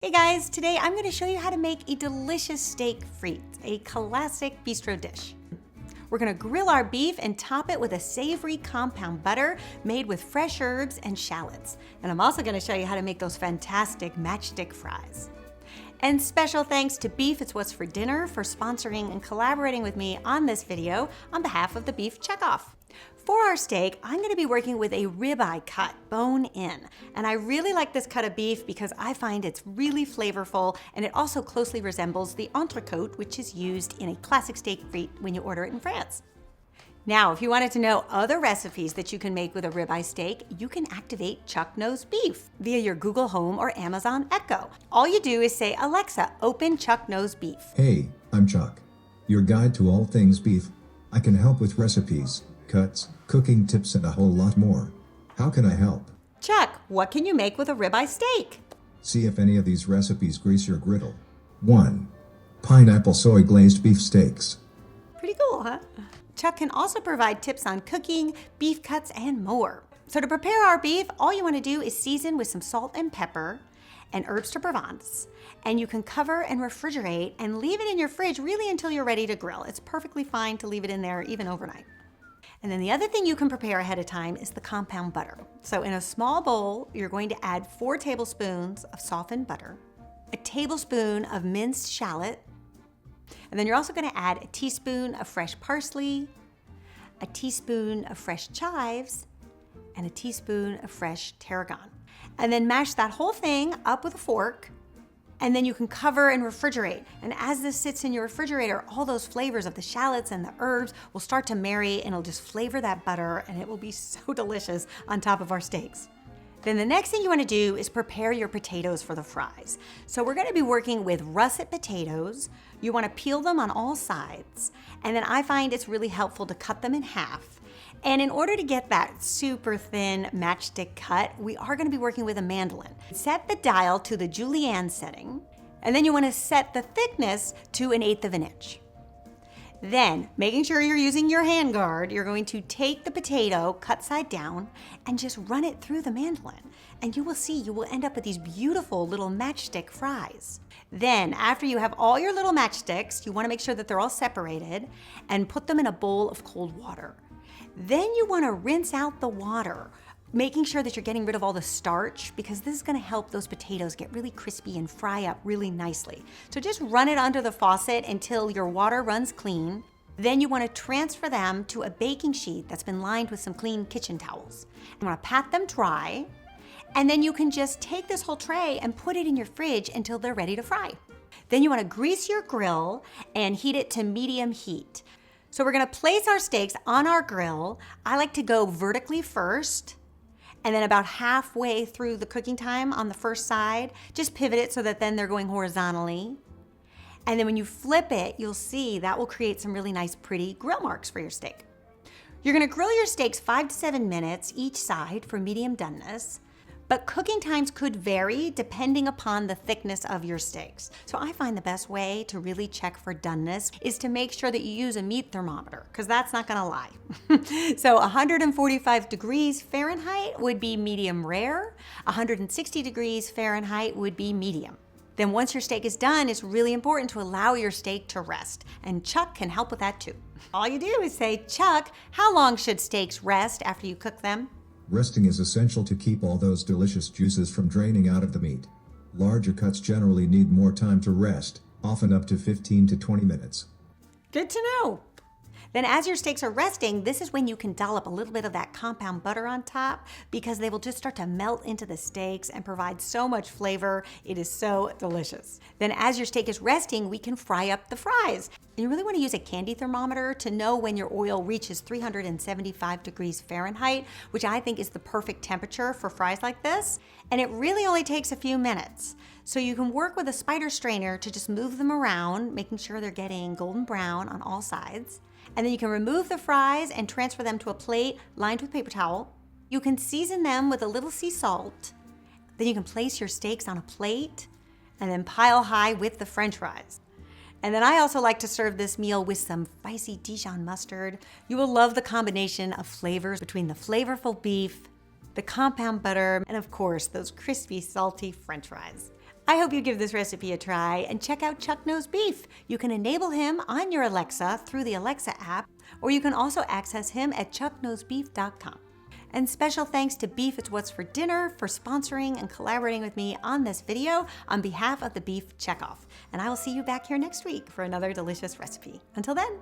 Hey guys, today I'm going to show you how to make a delicious steak frites, a classic bistro dish. We're going to grill our beef and top it with a savory compound butter made with fresh herbs and shallots. And I'm also going to show you how to make those fantastic matchstick fries. And special thanks to Beef It's What's for Dinner for sponsoring and collaborating with me on this video on behalf of the Beef Checkoff. For our steak, I'm going to be working with a ribeye cut, bone in. And I really like this cut of beef because I find it's really flavorful and it also closely resembles the entrecôte, which is used in a classic steak frite when you order it in France. Now, if you wanted to know other recipes that you can make with a ribeye steak, you can activate Chuck Knows Beef via your Google Home or Amazon Echo. All you do is say, Alexa, open Chuck Knows Beef. Hey, I'm Chuck, your guide to all things beef. I can help with recipes, cuts, cooking tips, and a whole lot more. How can I help? Chuck, what can you make with a ribeye steak? See if any of these recipes grease your griddle. 1. Pineapple soy glazed beef steaks. Pretty cool, huh? Chuck can also provide tips on cooking, beef cuts, and more. So to prepare our beef, all you want to do is season with some salt and pepper and herbs de Provence. And you can cover and refrigerate and leave it in your fridge really until you're ready to grill. It's perfectly fine to leave it in there even overnight. And then the other thing you can prepare ahead of time is the compound butter. So in a small bowl, you're going to add 4 tablespoons of softened butter, a tablespoon of minced shallot, and then you're also going to add a teaspoon of fresh parsley, a teaspoon of fresh chives, and a teaspoon of fresh tarragon. And then mash that whole thing up with a fork, and then you can cover and refrigerate. And as this sits in your refrigerator, all those flavors of the shallots and the herbs will start to marry and it'll just flavor that butter and it will be so delicious on top of our steaks. Then the next thing you want to do is prepare your potatoes for the fries. So we're going to be working with russet potatoes. You want to peel them on all sides. And then I find it's really helpful to cut them in half. And in order to get that super thin matchstick cut, we are going to be working with a mandolin. Set the dial to the julienne setting, and then you want to set the thickness to 1/8 of an inch. Then, making sure you're using your hand guard, you're going to take the potato, cut side down, and just run it through the mandolin. And you will see, you will end up with these beautiful little matchstick fries. Then, after you have all your little matchsticks, you want to make sure that they're all separated and put them in a bowl of cold water. Then you want to rinse out the water, making sure that you're getting rid of all the starch because this is going to help those potatoes get really crispy and fry up really nicely. So just run it under the faucet until your water runs clean. Then you want to transfer them to a baking sheet that's been lined with some clean kitchen towels. You want to pat them dry, and then you can just take this whole tray and put it in your fridge until they're ready to fry. Then you want to grease your grill and heat it to medium heat. So we're going to place our steaks on our grill. I like to go vertically first, and then about halfway through the cooking time on the first side, just pivot it so that then they're going horizontally. And then when you flip it, you'll see that will create some really nice pretty grill marks for your steak. You're going to grill your steaks 5 to 7 minutes each side for medium doneness. But cooking times could vary depending upon the thickness of your steaks. So I find the best way to really check for doneness is to make sure that you use a meat thermometer, because that's not gonna lie. So 145 degrees Fahrenheit would be medium rare, 160 degrees Fahrenheit would be medium. Then once your steak is done, it's really important to allow your steak to rest, and Chuck can help with that too. All you do is say, Chuck, how long should steaks rest after you cook them? Resting is essential to keep all those delicious juices from draining out of the meat. Larger cuts generally need more time to rest, often up to 15 to 20 minutes. Good to know. Then as your steaks are resting, this is when you can dollop a little bit of that compound butter on top because they will just start to melt into the steaks and provide so much flavor. It is so delicious. Then as your steak is resting, we can fry up the fries. And you really want to use a candy thermometer to know when your oil reaches 375 degrees Fahrenheit, which I think is the perfect temperature for fries like this. And it really only takes a few minutes. So you can work with a spider strainer to just move them around, making sure they're getting golden brown on all sides. And then you can remove the fries and transfer them to a plate lined with paper towel. You can season them with a little sea salt. Then you can place your steaks on a plate and then pile high with the French fries. And then I also like to serve this meal with some spicy Dijon mustard. You will love the combination of flavors between the flavorful beef, the compound butter, and of course, those crispy, salty French fries. I hope you give this recipe a try and check out Chuck Knows Beef. You can enable him on your Alexa through the Alexa app, or you can also access him at chuckknowsbeef.com. And special thanks to Beef It's What's for Dinner for sponsoring and collaborating with me on this video on behalf of the Beef Checkoff. And I will see you back here next week for another delicious recipe. Until then,